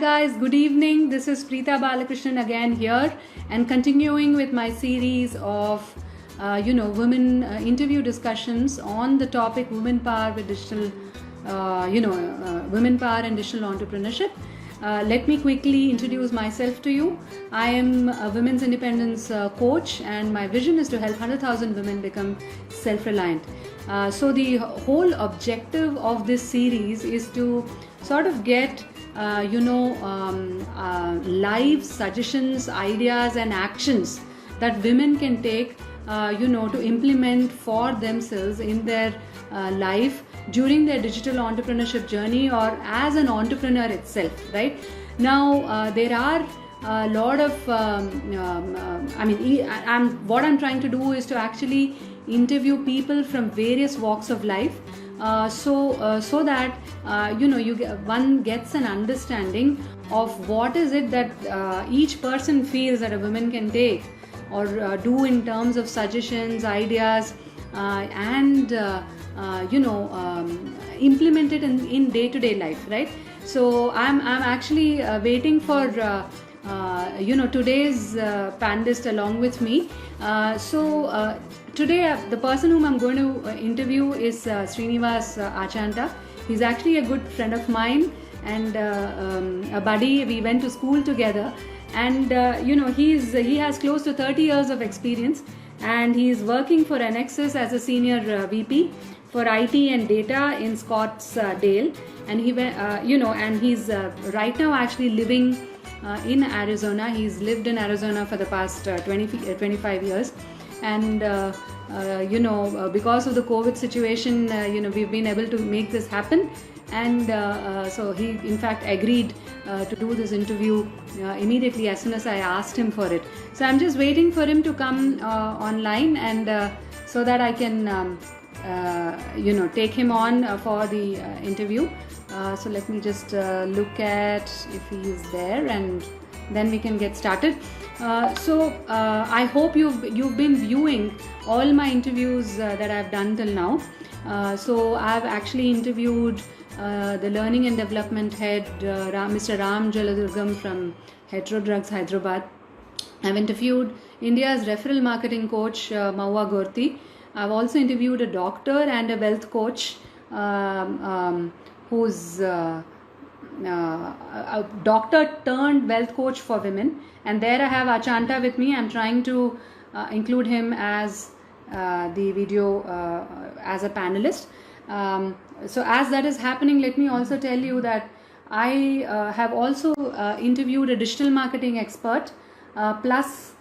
Guys, good evening. This is Preeta Balakrishnan again here and continuing with my series of women interview discussions on the topic women power with digital women power and digital entrepreneurship. Let me quickly introduce myself to you. I am a women's independence coach, and my vision is to help 100,000 women become self-reliant. So the whole objective of this series is to sort of get live suggestions, ideas and actions that women can take to implement for themselves in their life during their digital entrepreneurship journey or as an entrepreneur itself. Right now there are a lot of what I'm trying to do is to actually interview people from various walks of life, so that one gets an understanding of what is it that each person feels that a woman can take or do in terms of suggestions, ideas, and implement it in day-to-day life, right? So I'm actually waiting for today's panelist along with me. Today the person whom I'm going to interview is Srinivas Achanta. He's actually a good friend of mine and a buddy. We went to school together, and he has close to 30 years of experience, and he is working for Annexus as a senior VP for IT and data in Scottsdale, and he's right now actually living in Arizona. He's lived in Arizona for the past 25 years, and because of the COVID situation, we've been able to make this happen, and so he in fact agreed to do this interview immediately as soon as I asked him for it. So I'm just waiting for him to come online, and so that I can take him on for the interview. So let me just look at if he is there, and then we can get started. I hope you've been viewing all my interviews that I've done till now. So I've actually interviewed the Learning and Development Head, Mr. Ram Jaladurgam from Hetero Drugs, Hyderabad. I've interviewed India's referral marketing coach, Maua Gorti. I've also interviewed a doctor and a wealth coach who's a doctor turned wealth coach for women. And there I have Achanta with me. I'm trying to include him as the video as a panelist. So as that is happening, let me also tell you that I have also interviewed a digital marketing expert plus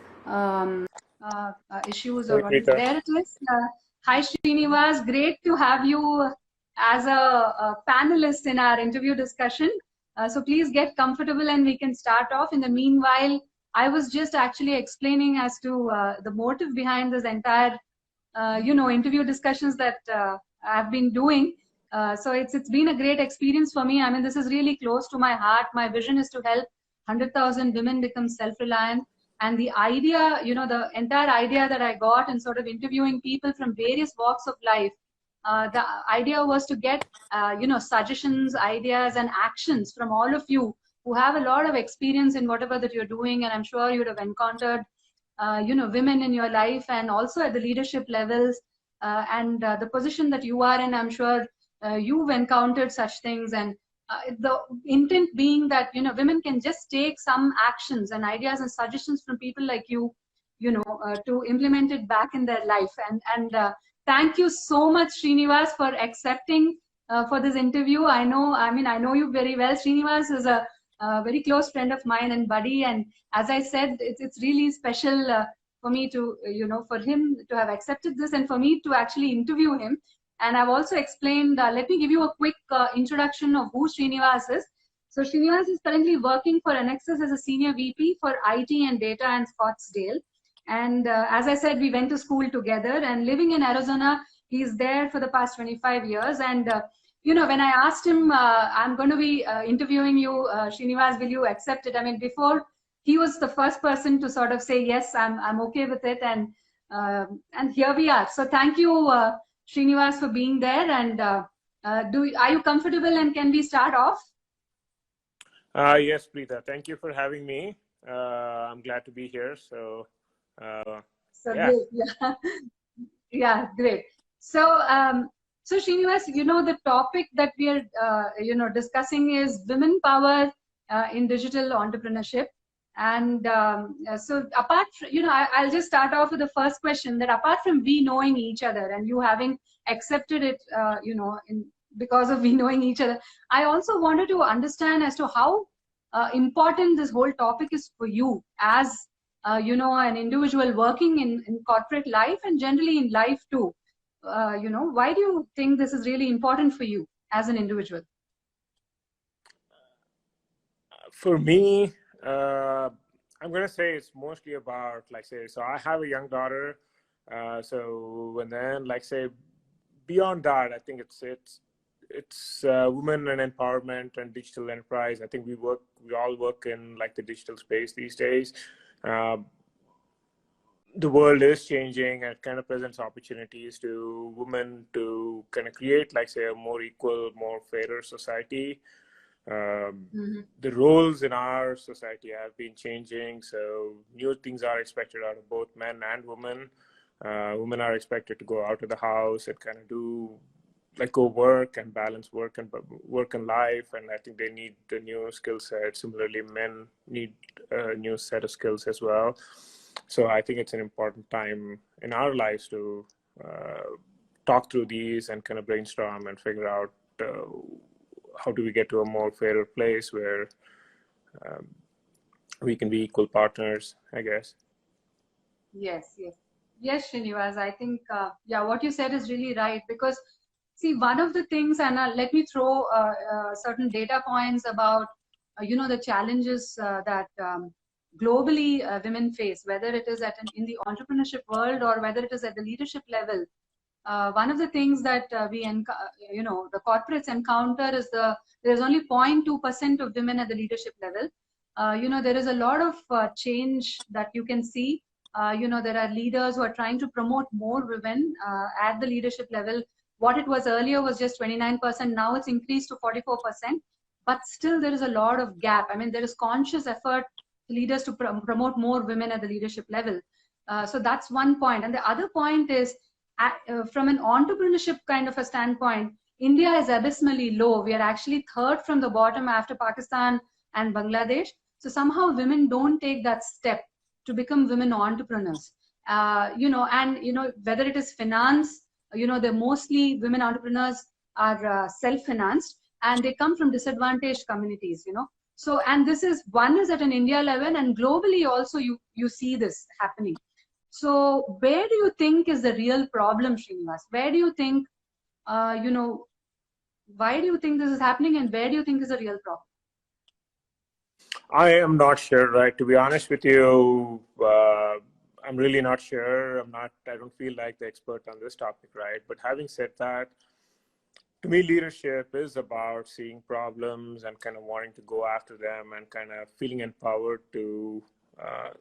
issues or what. There it is. Hi Srinivas, great to have you as a panelist in our interview discussion. So please get comfortable and we can start off. In the meanwhile, I was just actually explaining as to the motive behind this entire interview discussions that I've been doing. So it's been a great experience for me. I mean, this is really close to my heart. My vision is to help 100,000 women become self-reliant. And the idea, the entire idea that I got in sort of interviewing people from various walks of life, the idea was to get, suggestions, ideas and actions from all of you who have a lot of experience in whatever that you're doing. And I'm sure you'd have encountered, women in your life and also at the leadership levels and the position that you are in. I'm sure you've encountered such things, and the intent being that women can just take some actions and ideas and suggestions from people like you, to implement it back in their life. And thank you so much, Srinivas, for accepting for this interview. I know you very well. Srinivas is a very close friend of mine and buddy, and as I said, it's really special for me to for him to have accepted this and for me to actually interview him. And I've also explained, let me give you a quick introduction of who Srinivas is. So Srinivas is currently working for Annexus as a senior VP for IT and data in Scottsdale. And as I said, we went to school together, and living in Arizona, he's there for the past 25 years. And, when I asked him, I'm going to be interviewing you, Srinivas, will you accept it? I mean, before he was the first person to sort of say, yes, I'm okay with it. And here we are. So thank you, Srinivas, for being there. And are you comfortable and can we start off? Yes, Preeta, thank you for having me. I'm glad to be here. So, So yeah. great. Yeah. Yeah, great. So, so Srinivas, the topic that we are, discussing is women power in digital entrepreneurship. And so apart from, I'll just start off with the first question that apart from we knowing each other and you having accepted it, because of we knowing each other, I also wanted to understand as to how important this whole topic is for you as an individual working in corporate life and generally in life too. Why do you think this is really important for you as an individual? For me, I'm going to say it's mostly about, like, say, so I have a young daughter. And then, like, say, beyond that, I think it's women and empowerment and digital enterprise. I think we all work in like the digital space these days. Um, the world is changing and it kind of presents opportunities to women to kind of create, like, say, a more equal, more fairer society. The roles in our society have been changing, so new things are expected out of both men and women. Women are expected to go out of the house and kind of do, like, go work and balance work and life, and I think they need a new skill set. Similarly, men need a new set of skills as well. So I think it's an important time in our lives to talk through these and kind of brainstorm and figure out how do we get to a more fairer place where um, we can be equal partners, I guess. Yes, yes. Yes, Srinivas, I think, what you said is really right because, see, one of the things, and let me throw certain data points about, the challenges that globally women face, whether it is in the entrepreneurship world or whether it is at the leadership level. One of the things that the corporates encounter is there's only 0.2% of women at the leadership level. There is a lot of change that you can see. There are leaders who are trying to promote more women at the leadership level. What it was earlier was just 29%. Now it's increased to 44%. But still, there is a lot of gap. I mean, there is conscious effort for leaders to promote more women at the leadership level. So that's one point. And the other point is, from an entrepreneurship kind of a standpoint, India is abysmally low. We are actually third from the bottom after Pakistan and Bangladesh. So somehow women don't take that step to become women entrepreneurs. Whether it is finance, they're mostly women entrepreneurs are self-financed and they come from disadvantaged communities, So, and this is one is at an India level and globally also you see this happening. So where do you think is the real problem, Srinivas? Where do you think, why do you think this is happening and where do you think is the real problem? I am not sure, right? To be honest with you, I'm really not sure. I don't feel like the expert on this topic, right? But having said that, to me, leadership is about seeing problems and kind of wanting to go after them and kind of feeling empowered to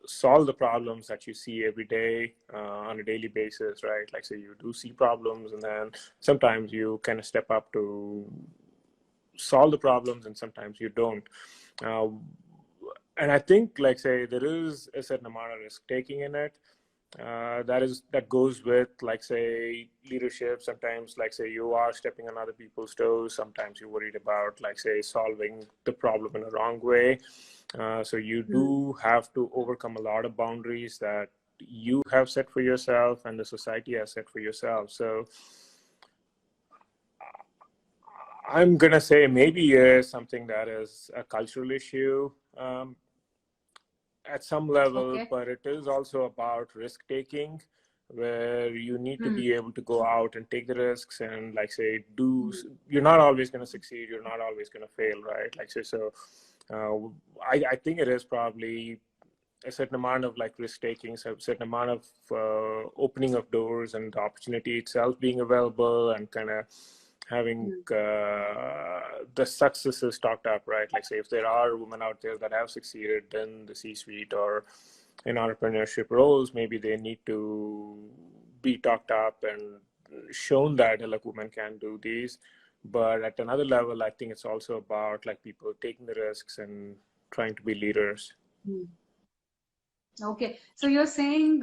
solve the problems that you see every day on a daily basis, right? Like, say, you do see problems, and then sometimes you kind of step up to solve the problems, and sometimes you don't. Uh, and I think, like, say, there is a certain amount of risk taking in it. That goes with, like, say, leadership. Sometimes, like, say, you are stepping on other people's toes. Sometimes you're worried about, like, say, solving the problem in a wrong way. So you do have to overcome a lot of boundaries that you have set for yourself and the society has set for yourself. So I'm gonna say maybe something that is a cultural issue. At some level, Okay. but it is also about risk taking, where you need to be able to go out and take the risks and, like, say, you're not always going to succeed, you're not always going to fail, right? Like, say, so I think it is probably a certain amount of, like, risk taking, so a certain amount of opening of doors and the opportunity itself being available and kind of having the successes talked up, right? Like, say, if there are women out there that have succeeded in the C-suite or in entrepreneurship roles, maybe they need to be talked up and shown that, like, women can do these. But at another level, I think it's also about like people taking the risks and trying to be leaders. Okay, so you're saying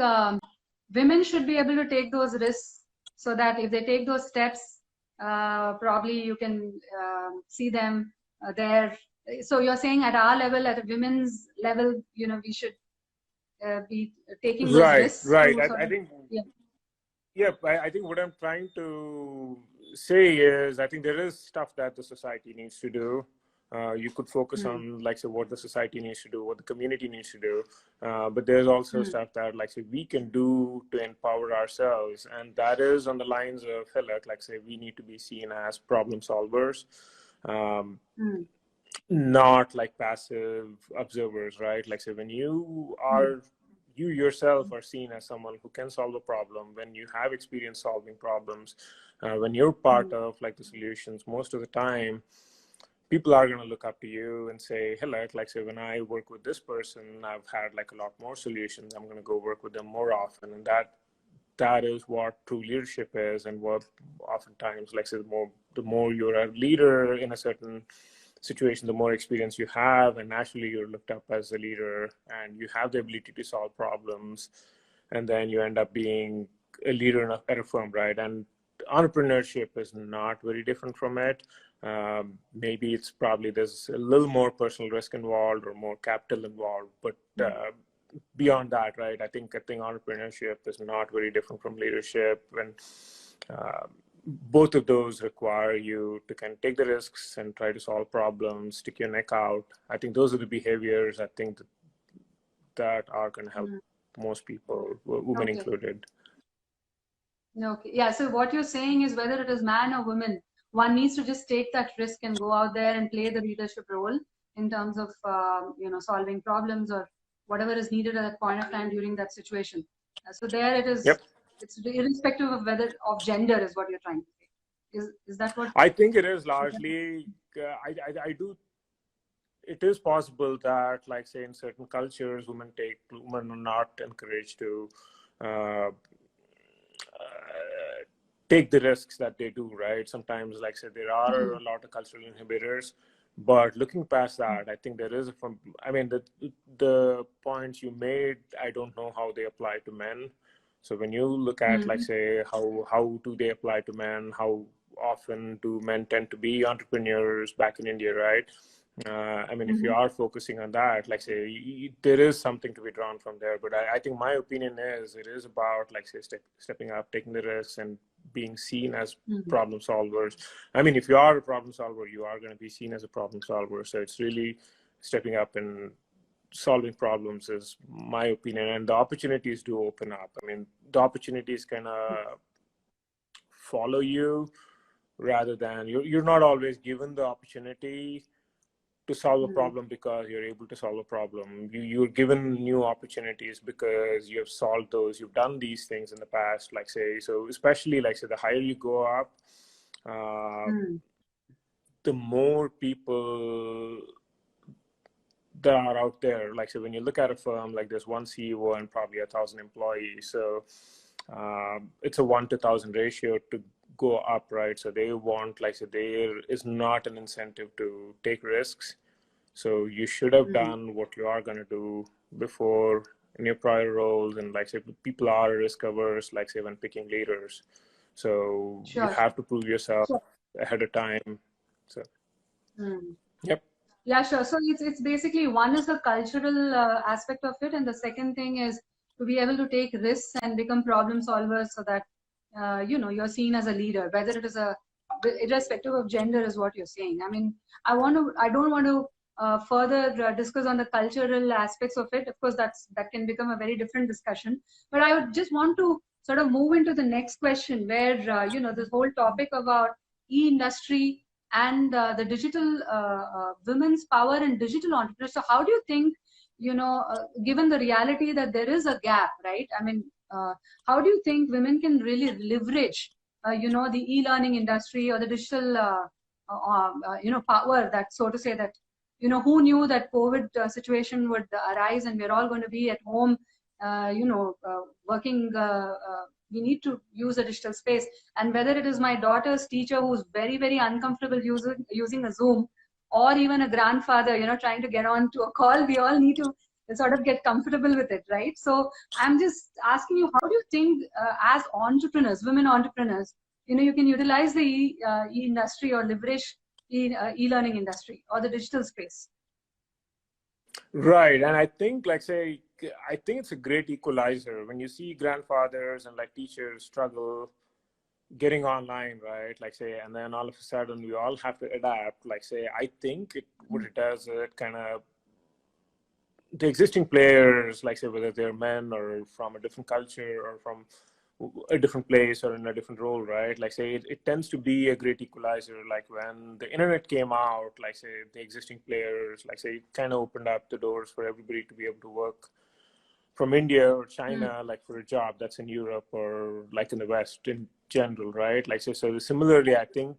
women should be able to take those risks so that if they take those steps, probably you can see them there. So you're saying at our level, at a women's level, we should be taking those Right, risks right. to sort I of, think, yeah. yeah, I think what I'm trying to say is I think there is stuff that the society needs to do. You could focus on, like, say, what the society needs to do, what the community needs to do. But there's also stuff that, like, say, we can do to empower ourselves. And that is on the lines of, like, say, we need to be seen as problem solvers, not like passive observers, right? Like, say, when you are, you yourself are seen as someone who can solve a problem, when you have experience solving problems, when you're part of like the solutions, most of the time, people are going to look up to you and say, hey, like, say, when I work with this person, I've had like a lot more solutions. I'm going to go work with them more often. And that is what true leadership is. And what oftentimes, like, say, the more you're a leader in a certain situation, the more experience you have, and naturally you're looked up as a leader and you have the ability to solve problems. And then you end up being a leader at a firm, right? And entrepreneurship is not very different from it. Maybe it's probably there's a little more personal risk involved or more capital involved, but beyond that, right? I think entrepreneurship is not very different from leadership, and both of those require you to kind of take the risks and try to solve problems, stick your neck out. I think those are the behaviors I think that are going to help most people, women included. Okay. Yeah. So what you're saying is whether it is man or woman, one needs to just take that risk and go out there and play the leadership role in terms of, solving problems or whatever is needed at that point of time during that situation. So there it is. Yep. It's irrespective of whether of gender is what you're trying to say. Is that what? I think it is largely, I do. It is possible that, like, say, in certain cultures, women are not encouraged to take the risks that they do, right? Sometimes, like, say, there are a lot of cultural inhibitors, but looking past that, I think there is the points you made, I don't know how they apply to men. So when you look at, like, say, how do they apply to men? How often do men tend to be entrepreneurs back in India, right? If you are focusing on that, like, say, there is something to be drawn from there. But I think my opinion is it is about, like, say, stepping up, taking the risks, and being seen as problem solvers. If you are a problem solver, you are going to be seen as a problem solver. So it's really stepping up and solving problems is my opinion. And the opportunities do open up. The opportunities kind of follow you rather than you're not always given the opportunity to solve a problem because you're able to solve a problem. You're given new opportunities because you have solved those. You've done these things in the past, like, say, so especially, like, say, the higher you go up, the more people that are out there. Like, so when you look at a firm, like, there's one CEO and probably 1,000 employees. So it's a 1 to 1,000 ratio to go up, right? So they want, like, so there is not an incentive to take risks. So you should have done what you are going to do before in your prior roles. And, like, say, people are risk averse, like, say, when picking leaders. So you have to prove yourself ahead of time. So, yep. Yeah, sure. So it's basically, one is the cultural aspect of it, and the second thing is to be able to take risks and become problem solvers so that you're seen as a leader, whether it is irrespective of gender is what you're saying. I don't want to further discuss on the cultural aspects of it. Of course, that can become a very different discussion. But I would just want to sort of move into the next question, where this whole topic about e-industry and the digital women's power in digital entrepreneurs. So how do you think, given the reality that there is a gap, right? How do you think women can really leverage, the e-learning industry or the digital, power that, so to say, that, who knew that COVID situation would arise and we're all going to be at home, working we need to use a digital space. And whether it is my daughter's teacher who's very, very uncomfortable using a Zoom, or even a grandfather, trying to get on to a call, we all need to sort of get comfortable with it, right? So I'm just asking you, how do you think as entrepreneurs, women entrepreneurs, you can utilize the e-industry or leverage e-learning industry or the digital space? Right. And I think, I think it's a great equalizer when you see grandfathers and teachers struggle getting online, right? And then all of a sudden we all have to adapt. I think what it does, it kind of, the existing players, whether they're men or from a different culture or from a different place or in a different role, right? It tends to be a great equalizer. When the internet came out, the existing players, it kind of opened up the doors for everybody to be able to work from India or China, for a job that's in Europe or in the West in general, right? So similarly, I think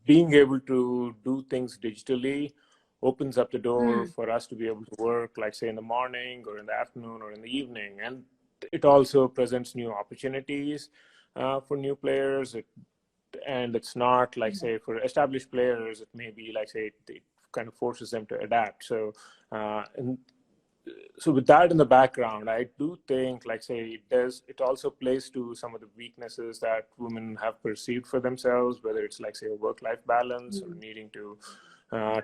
being able to do things digitally opens up the door for us to be able to work, say in the morning or in the afternoon or in the evening. And it also presents new opportunities for new players. And it's not say for established players, it may be it kind of forces them to adapt. So, so with that in the background, I do think it also plays to some of the weaknesses that women have perceived for themselves, whether it's a work-life balance or needing to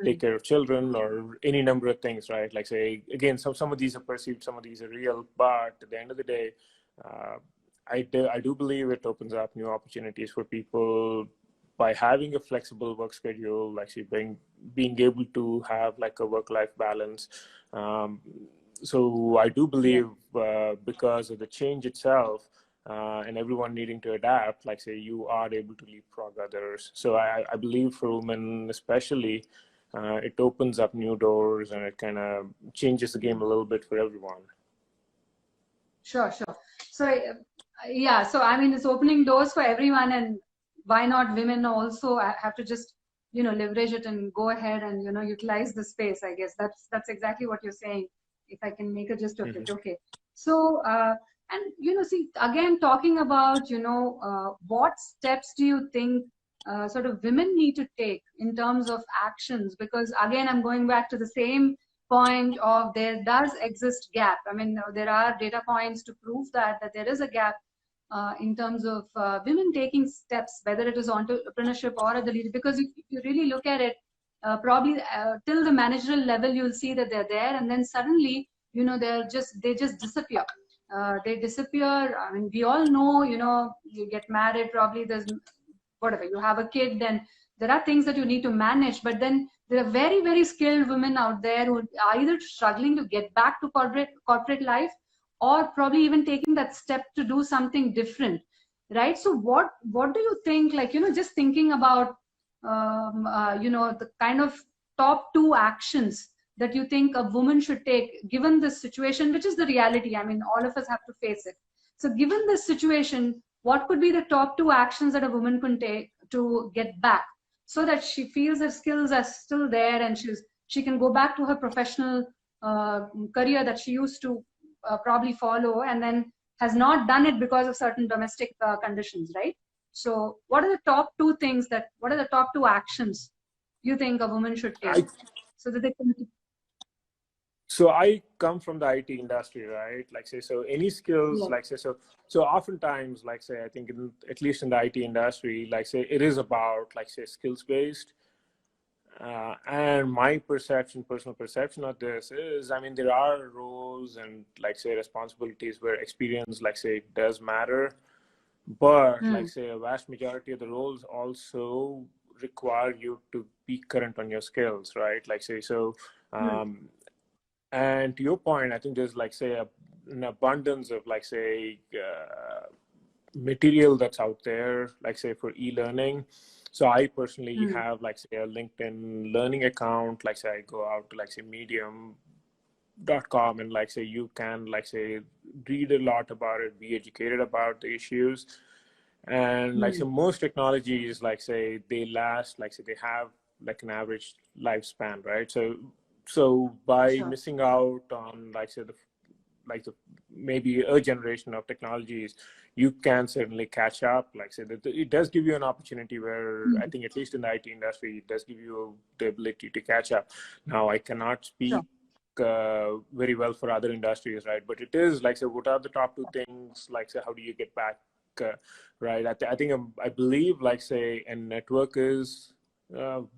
take care of children or any number of things, right? Again, some of these are perceived, some of these are real, but at the end of the day, I do believe it opens up new opportunities for people by having a flexible work schedule, being able to have a work-life balance. So I do believe because of the change itself and everyone needing to adapt, you are able to leapfrog others. So I believe for women especially, it opens up new doors and it kind of changes the game a little bit for everyone. Sure. So yeah, so I mean, it's opening doors for everyone, and why not women also have to just leverage it and go ahead and utilize the space. I guess that's exactly what you're saying, if I can make a gist of it. Okay, so and see, again, talking about what steps do you think sort of women need to take in terms of actions? Because again, I'm going back to the same point of there does exist gap. I mean, there are data points to prove that there is a gap in terms of women taking steps, whether it is entrepreneurship or at the leader. Because if you really look at it, probably till the managerial level, you'll see that they're there, and then suddenly, they just disappear. They disappear. I mean, we all know, you get married, probably there's whatever, you have a kid, then there are things that you need to manage, but then there are very, very skilled women out there who are either struggling to get back to corporate life, or probably even taking that step to do something different, right? So what do you think, just thinking about the kind of top 2 actions that you think a woman should take given this situation, which is the reality. I mean, all of us have to face it. So given this situation, what could be the top 2 actions that a woman can take to get back, so that she feels her skills are still there and she can go back to her professional career that she used to probably follow, and then has not done it because of certain domestic conditions, right? So what are the top 2 things what are the top 2 actions you think a woman should take so that they can... So I come from the IT industry, right? So any skills, so oftentimes, I think at least in the IT industry, it is about, skills based. And my personal perception of this is, I mean, there are roles and responsibilities where experience, does matter. But a vast majority of the roles also require you to be current on your skills, right? And to your point, I think there's an abundance of material that's out there, for e-learning. So I personally have a LinkedIn learning account. I go out to medium.com and you can read a lot about it, be educated about the issues. And so most technologies they last, they have an average lifespan, right? So by missing out on the maybe a generation of technologies, you can certainly catch up. Like I said, it does give you an opportunity where I think, at least in the IT industry, it does give you the ability to catch up. Now, I cannot speak very well for other industries, right? But it is like, so what are the top two things? Like, say, how do you get back, right? I think I believe, like, say, a network is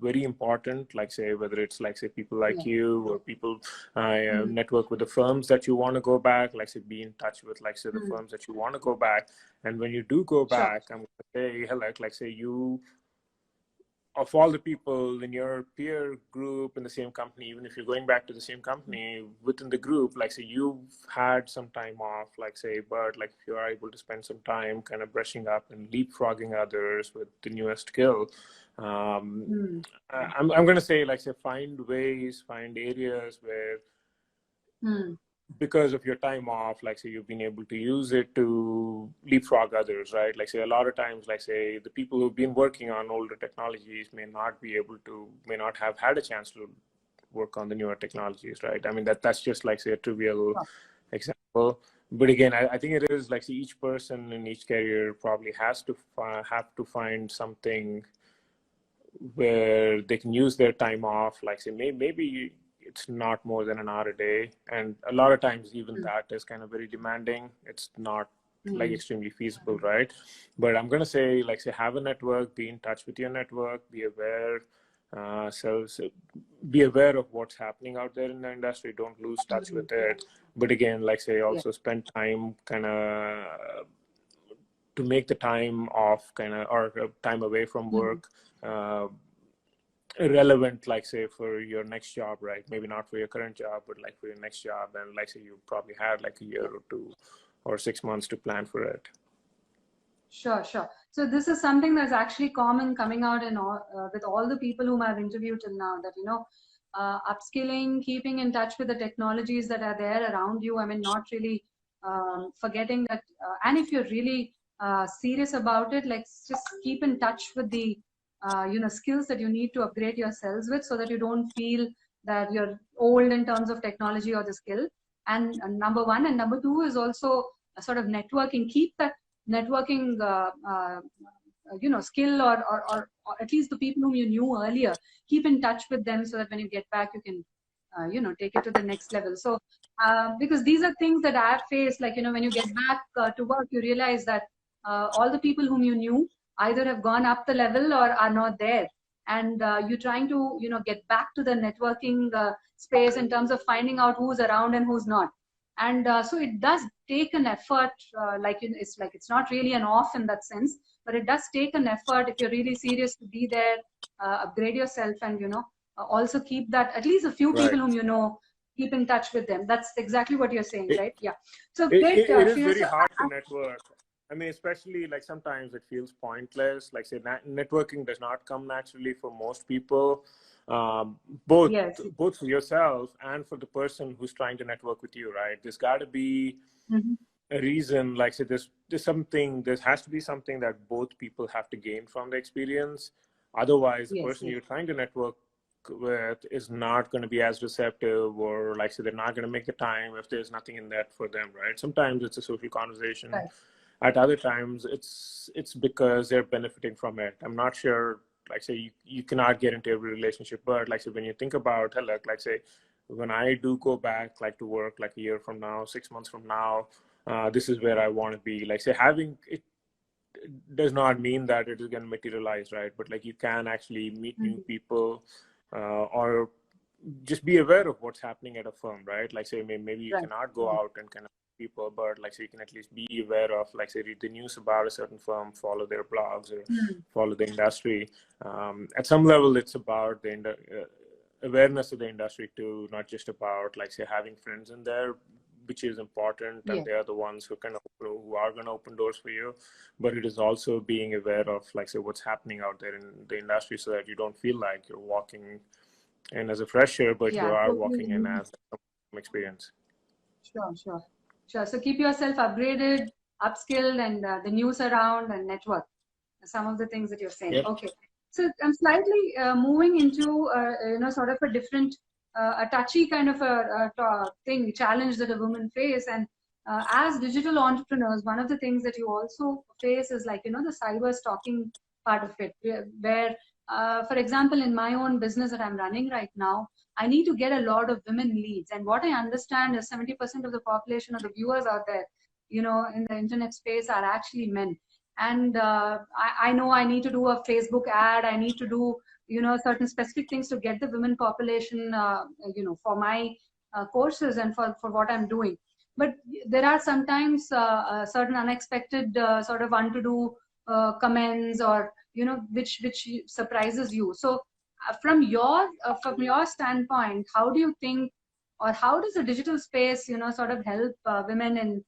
very important. Like, say, whether it's like, say, people like you, or people network with the firms that you want to go back, like, say, be in touch with, like, say, the firms that you want to go back. And when you do go back, I'm going to say, hell, like, say, you, of all the people in your peer group in the same company, even if you're going back to the same company within the group, like, say, you've had some time off, like, say, but like, if you are able to spend some time kind of brushing up and leapfrogging others with the newest skill, I'm going to say, like, say, find areas where, because of your time off, like, say, you've been able to use it to leapfrog others, right? Like, say, a lot of times, like, say, the people who've been working on older technologies may not have had a chance to work on the newer technologies, right? I mean, that's just, like, say, a trivial example. But again, I think it is like, see, each person in each career probably has to have to find something where they can use their time off. Like, say, maybe it's not more than an hour a day, and a lot of times even that is kind of very demanding. It's not like extremely feasible, right? But I'm gonna say, like, say, have a network, be in touch with your network, be aware, so be aware of what's happening out there in the industry. Don't lose touch with it. But again, like, say, also spend time kind of to make the time off kind of, or time away from work relevant, like, say, for your next job, right? Maybe not for your current job, but like for your next job. And like, say, you probably had like a year or 2 or 6 months to plan for it. Sure. So this is something that's actually common coming out in all, with all the people whom I've interviewed till now, that, upskilling, keeping in touch with the technologies that are there around you. I mean, not really forgetting that. And if you're really serious about it, like, just keep in touch with the, skills that you need to upgrade yourselves with, so that you don't feel that you're old in terms of technology or the skill. And number one. And number two is also a sort of networking. Keep that networking skill, or at least the people whom you knew earlier, keep in touch with them, so that when you get back, you can take it to the next level. So because these are things that I have faced, like, when you get back to work, you realize that all the people whom you knew either have gone up the level or are not there, and you're trying to get back to the networking space in terms of finding out who's around and who's not. And so it does take an effort, it's not really an off in that sense, but it does take an effort if you're really serious to be there, upgrade yourself, and also keep that, at least a few people whom keep in touch with them. That's exactly what you're saying, right? Yeah. So great. It is very hard to network. I mean, especially like sometimes it feels pointless. Like, say, networking does not come naturally for most people. Both for yourself and for the person who's trying to network with you, right? There's got to be a reason, like, say, there has to be something that both people have to gain from the experience. Otherwise, the person you're trying to network with is not going to be as receptive, or, like, say, they're not going to make the time if there's nothing in that for them, right? Sometimes it's a social conversation. At other times, it's because they're benefiting from it. I'm not sure. Like, say, you cannot get into every relationship, but, like, say, when you think about, like, say, when I do go back, like, to work, like, a year from now, 6 months from now, this is where I want to be. Like, say, having it does not mean that it is going to materialize, right? But, like, you can actually meet new people, or just be aware of what's happening at a firm, right? Like, say, maybe you cannot go out and kind of people, but, like, so you can at least be aware of, like, say, read the news about a certain firm, follow their blogs, or follow the industry. At some level, it's about the awareness of the industry too, not just about, like, say, having friends in there, which is important, and they are the ones who are going to open doors for you. But it is also being aware of, like, say, what's happening out there in the industry, so that you don't feel like you're walking in as a fresher, but you are walking in as some experience. Sure. So keep yourself upgraded, upskilled, and the news around, and network. Some of the things that you're saying. Okay. So I'm slightly moving into sort of a different, a touchy kind of a challenge that a woman face, and as digital entrepreneurs, one of the things that you also face is like, the cyber stalking part of it, where for example, in my own business that I'm running right now, I need to get a lot of women leads. And what I understand is 70% of the population of the viewers out there, in the internet space are actually men. And I know I need to do a Facebook ad. I need to do, certain specific things to get the women population, for my courses and for what I'm doing. But there are sometimes certain unexpected sort of un-to-do comments, or which surprises you. So from your standpoint, how do you think, or how does the digital space sort of help women in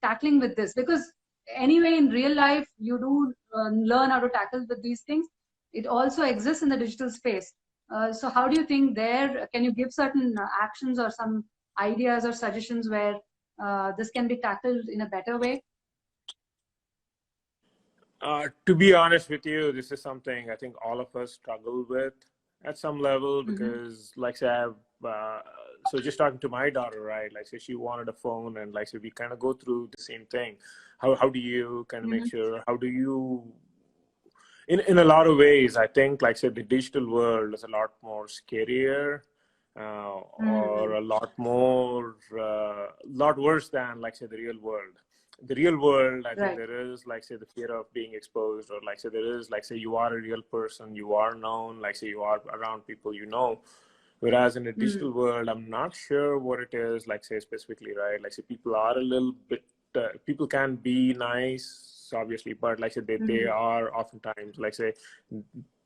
tackling with this? Because anyway, in real life you do learn how to tackle with these things. It also exists in the digital space. So how do you think there, can you give certain actions or some ideas or suggestions where this can be tackled in a better way? To be honest with you, this is something I think all of us struggle with at some level, because like say I've so just talking to my daughter, right? Like say she wanted a phone, and like say we kind of go through the same thing. How do you kind of make sure, how do you, in a lot of ways, I think like say the digital world is a lot more scarier, or a lot more lot worse than like say the real world. The real world, I think there is like say the fear of being exposed, or like say there is like say you are a real person, you are known, like say you are around people, whereas in the digital world, I'm not sure what it is, like say specifically, right? Like say people are a little bit people can be nice, obviously, but like say they are oftentimes like say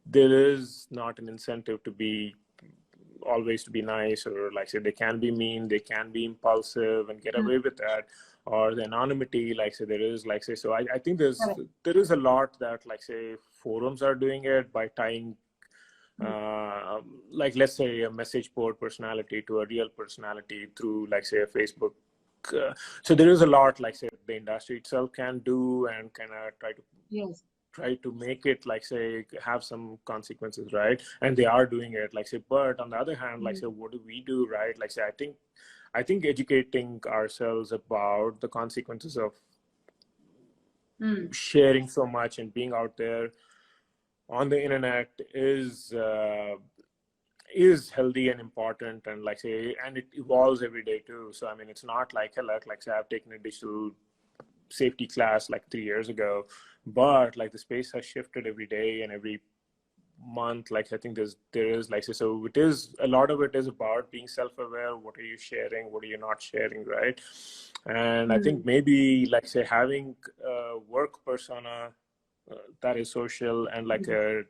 there is not an incentive to be always to be nice, or like say they can be mean, they can be impulsive and get away with that, or the anonymity, like say there is like say. So I think there is a lot that like say forums are doing it by tying like let's say a message board personality to a real personality through like say a Facebook. So there is a lot like say the industry itself can do, and kind of try to make it like say have some consequences, right? And they are doing it, like say. But on the other hand, like say, what do we do, right? Like say I think educating ourselves about the consequences of sharing so much and being out there on the internet is healthy and important, and like say, and it evolves every day too. So I mean, it's not like like say I've taken a digital safety class like 3 years ago, but like the space has shifted every day and every month. Like I think there is like so it is, a lot of it is about being self-aware. What are you sharing, what are you not sharing, right? And I think maybe like say having a work persona that is social, and like a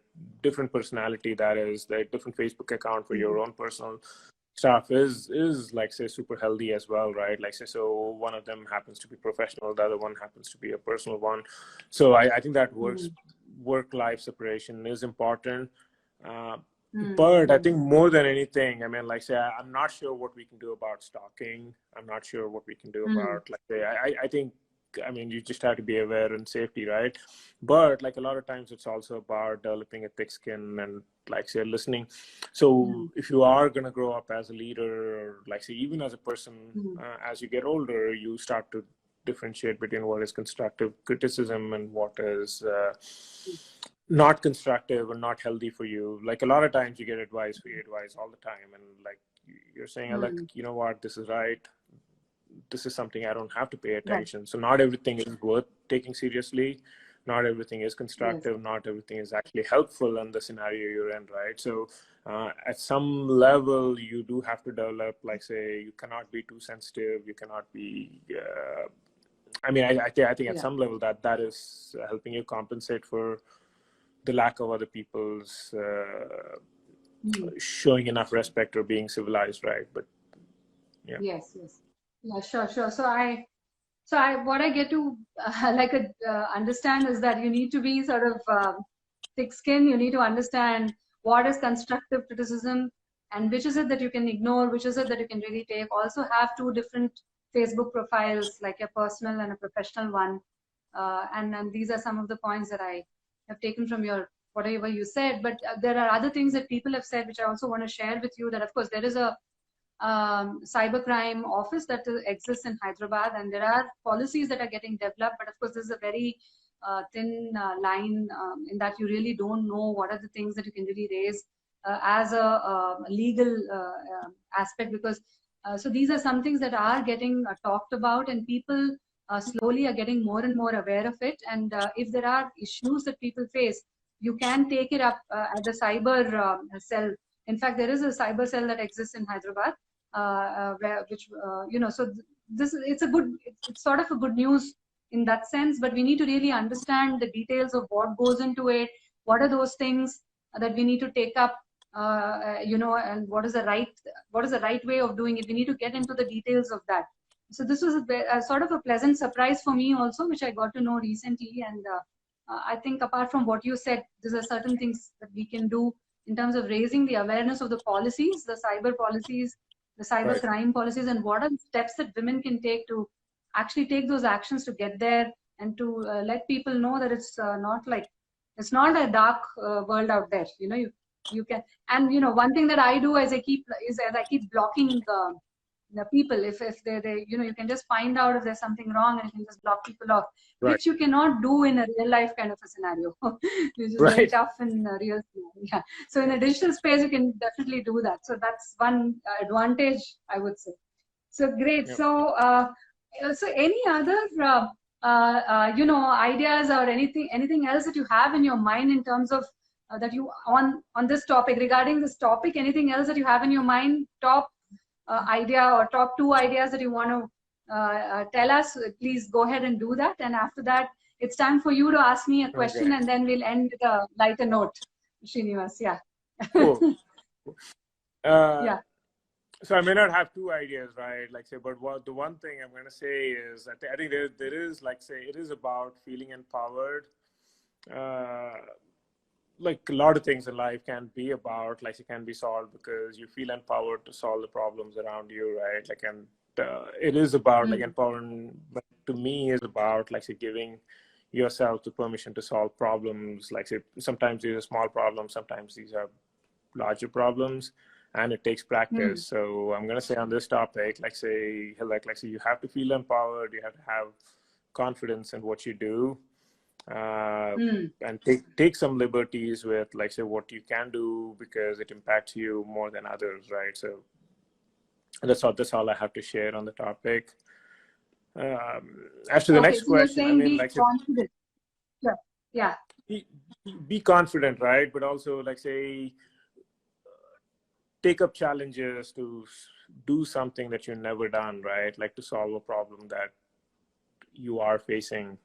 different personality that is the different Facebook account for your own personal stuff is like say super healthy as well, right? Like say, so one of them happens to be professional, the other one happens to be a personal one. So I think that work-life separation is important. But I think more than anything, I mean, like say, I'm not sure what we can do about stalking. I'm not sure what we can do about like say, I think, I mean, you just have to be aware and safety, right? But like a lot of times it's also about developing a thick skin and like say listening. So if you are going to grow up as a leader, or like say even as a person, as you get older, you start to differentiate between what is constructive criticism and what is not constructive or not healthy for you. Like a lot of times you get advice all the time, and like you're saying, like, you know what, this is right, this is something I don't have to pay attention. So not everything is worth taking seriously. Not everything is constructive. Not everything is actually helpful in the scenario you're in, right? So at some level, you do have to develop, like say, you cannot be too sensitive. You cannot be, I mean, I think at some level that is helping you compensate for the lack of other people's showing enough respect or being civilized, right? But yeah. Yes. Yeah, sure. So what I get to understand is that you need to be sort of thick skin. You need to understand what is constructive criticism and which is it that you can ignore, which is it that you can really take. Also have two different Facebook profiles, like a personal and a professional one. And these are some of the points that I have taken from your whatever you said. But there are other things that people have said, which I also want to share with you. That of course there is a cybercrime office that exists in Hyderabad, and there are policies that are getting developed, but of course this is a very thin line in that you really don't know what are the things that you can really raise as a legal aspect, because so these are some things that are getting talked about, and people slowly are getting more and more aware of it. And if there are issues that people face, you can take it up at the cyber cell. In fact, there is a cyber cell that exists in Hyderabad, which so it's sort of a good news in that sense. But we need to really understand the details of what goes into it. What are those things that we need to take up? And what is the right way of doing it? We need to get into the details of that. So this was a sort of a pleasant surprise for me also, which I got to know recently. And I think apart from what you said, there are certain things that we can do in terms of raising the awareness of the policies, the cyber policies, the cyber crime policies, and what are the steps that women can take to actually take those actions to get there, and to let people know that it's not a dark world out there. You can, and one thing that I do is I keep blocking the people. If they you can just find out if there's something wrong, and you can just block people off, which you cannot do in a real life kind of a scenario, which is very tough in a real scenario. Yeah. So in a digital space, you can definitely do that. So that's one advantage, I would say. So great. Yep. So any other ideas or anything else that you have in your mind in terms of that you on this topic, regarding this topic, anything else that you have in your mind, top idea or top 2 ideas that you want to tell us, please go ahead and do that. And after that, it's time for you to ask me a question, and then we'll end with a lighter note, Srinivas. Yeah. Cool. Yeah. So I may not have 2 ideas, right? But the one thing I'm going to say is, I think there is, it is about feeling empowered. A lot of things in life can be about, it can be solved because you feel empowered to solve the problems around you, right? It is about, empowerment to me is about, giving yourself the permission to solve problems. Sometimes these are small problems, sometimes these are larger problems, and it takes practice. So I'm going to say on this topic, you have to feel empowered, you have to have confidence in what you do. And take some liberties with what you can do, because it impacts you more than others, right? So that's all I have to share on the topic. As to the next question, be confident. Sure. Yeah. Be confident, right? But also take up challenges to do something that you've never done, right? To solve a problem that you are facing.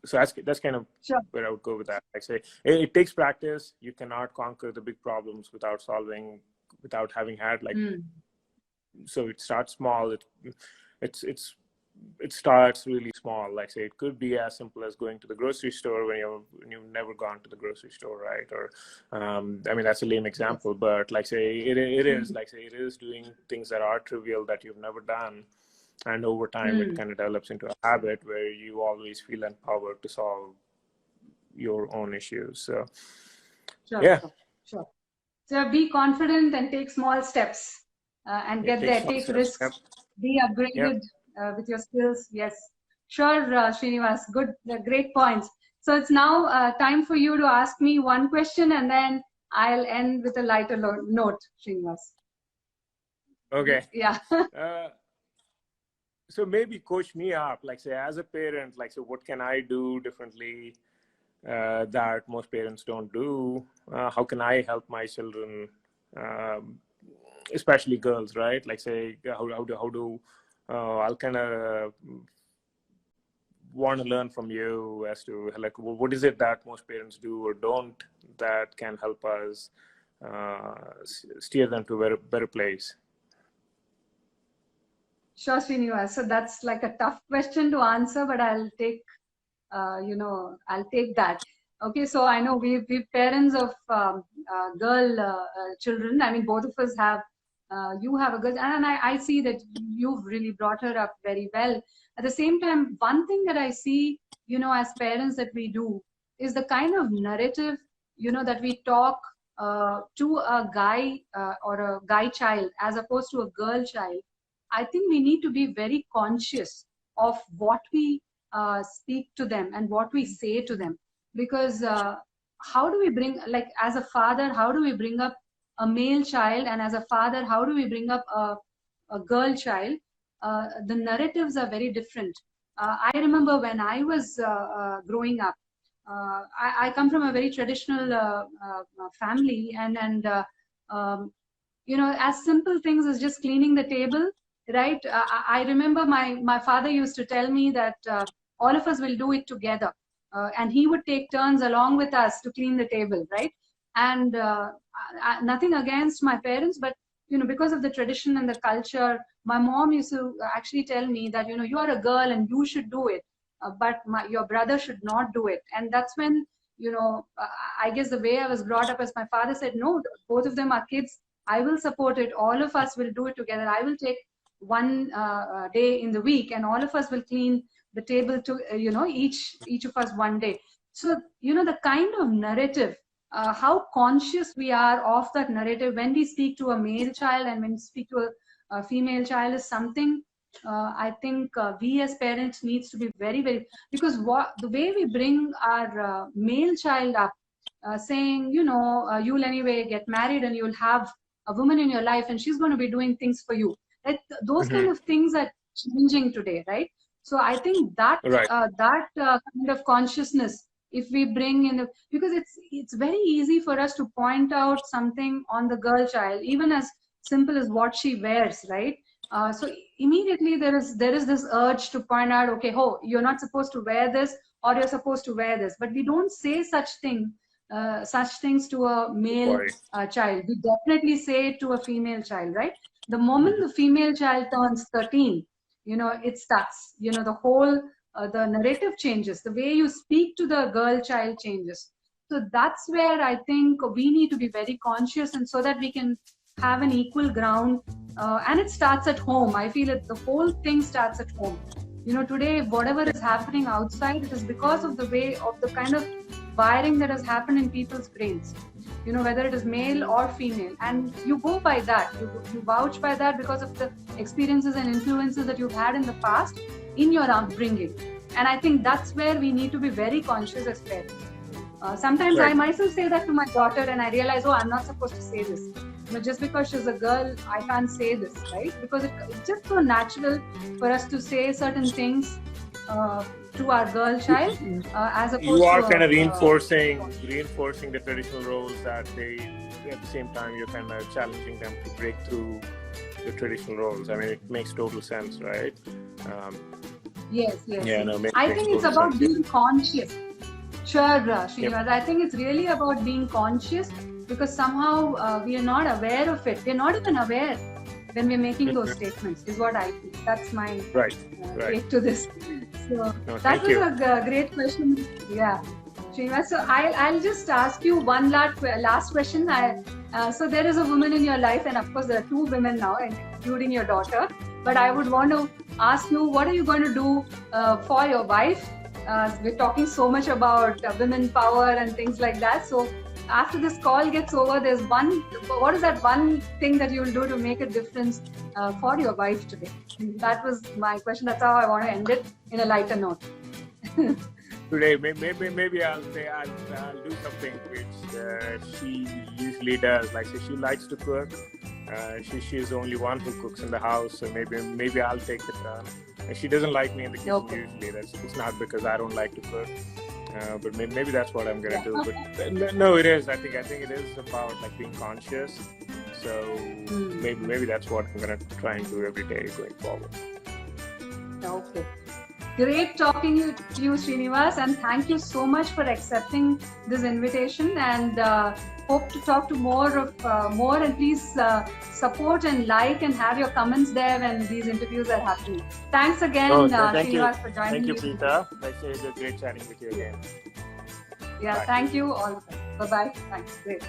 So that's kind of where I would go with that. It takes practice. You cannot conquer the big problems without having had So it starts small. It starts really small. It could be as simple as going to the grocery store when you've never gone to the grocery store, right? Or that's a lame example, but it is doing things that are trivial that you've never done. And over time, it kind of develops into a habit where you always feel empowered to solve your own issues. So, Sure. So be confident and take small steps and get there. Take risks. Yep. Be upgraded with your skills. Yes. Sure, Srinivas. Good, great points. So it's now time for you to ask me one question, and then I'll end with a lighter note, Srinivas. Okay. Yeah. So maybe coach me up, as a parent, so what can I do differently that most parents don't do? How can I help my children, especially girls, right? I'll kind of want to learn from you as to what is it that most parents do or don't that can help us steer them to a better place. Sure, Srinivas. So that's a tough question to answer, but I'll take, I'll take that. Okay, so I know we're parents of girl children. Both of us have, you have a girl, and I see that you've really brought her up very well. At the same time, one thing that I see, as parents that we do is the kind of narrative, that we talk to a guy or a guy child as opposed to a girl child, I think we need to be very conscious of what we speak to them and what we say to them. Because how do we bring, like as a father, how do we bring up a male child, and as a father, how do we bring up a girl child? The narratives are very different. I remember when I was growing up, I come from a very traditional family, and you know, as simple things as just cleaning the table, right? I remember my father used to tell me that all of us will do it together, and he would take turns along with us to clean the table, right? And nothing against my parents, but you know, because of the tradition and the culture, my mom used to actually tell me that, you know, you are a girl and you should do it, but your brother should not do it. And that's when, you know, I guess the way I was brought up as my father said, no, both of them are kids. I will support it. All of us will do it together. I will take one day in the week, and all of us will clean the table to, you know, each of us one day. So, you know, the kind of narrative, how conscious we are of that narrative when we speak to a male child and when we speak to a female child is something I think we as parents needs to be very, very, because the way we bring our male child up, saying, you know, you'll anyway get married and you'll have a woman in your life and she's going to be doing things for you. Like, those kind of things are changing today, right? So I think that kind of consciousness, if we bring in, because it's very easy for us to point out something on the girl child, even as simple as what she wears, right? So immediately there is this urge to point out, okay, oh, you're not supposed to wear this, or you're supposed to wear this. But we don't say such things to a male child. We definitely say it to a female child, right? The moment the female child turns 13, you know, it starts, you know, the whole the narrative changes, the way you speak to the girl child changes. So that's where I think we need to be very conscious, and so that we can have an equal ground. And it starts at home. I feel the whole thing starts at home. You know, today, whatever is happening outside, it is because of the way of the kind of wiring that has happened in people's brains. You know, whether it is male or female, and you go by that, you vouch by that because of the experiences and influences that you've had in the past in your upbringing. And I think that's where we need to be very conscious as parents. Sometimes I myself say that to my daughter, and I realize, oh, I'm not supposed to say this. You know, just because she's a girl, I can't say this, right? Because it's just so natural for us to say certain things to our girl child, as opposed to you are kind of reinforcing the traditional roles that they, at the same time, you're kind of challenging them to break through the traditional roles. I mean, it makes total sense, right? Yes. Yeah, no, I think it's about being conscious. Sure, Srinivas. I think it's really about being conscious, because somehow we are not aware of it. We're not even aware when we're making those statements, is what I think. That's my take to this. So that was a great question. Yeah. Srinivas, so I'll just ask you one last question. So there is a woman in your life, and of course there are two women now, including your daughter. But I would want to ask you, what are you going to do for your wife? We're talking so much about women power and things like that. So after this call gets over, what is that one thing that you'll do to make a difference for your wife today? That was my question. That's how I want to end it, in a lighter note. Today, maybe I'll say I'll do something which she usually does. Like, say she likes to cook. She's the only one who cooks in the house, so maybe I'll take the turn. And she doesn't like me in the kitchen usually. It's not because I don't like to cook, but maybe that's what I'm gonna do. But no, it is. I think it is about like being conscious. So maybe that's what I'm gonna try and do every day going forward. Okay. Great talking to you, Srinivas, and thank you so much for accepting this invitation, and hope to talk to more, and please support and like and have your comments there when these interviews are happening. Thanks again, Srinivas, for joining me. Thank you, Preeta. It's great chatting with you again. Yeah, bye. Thank you all. Bye-bye. Thanks. Great.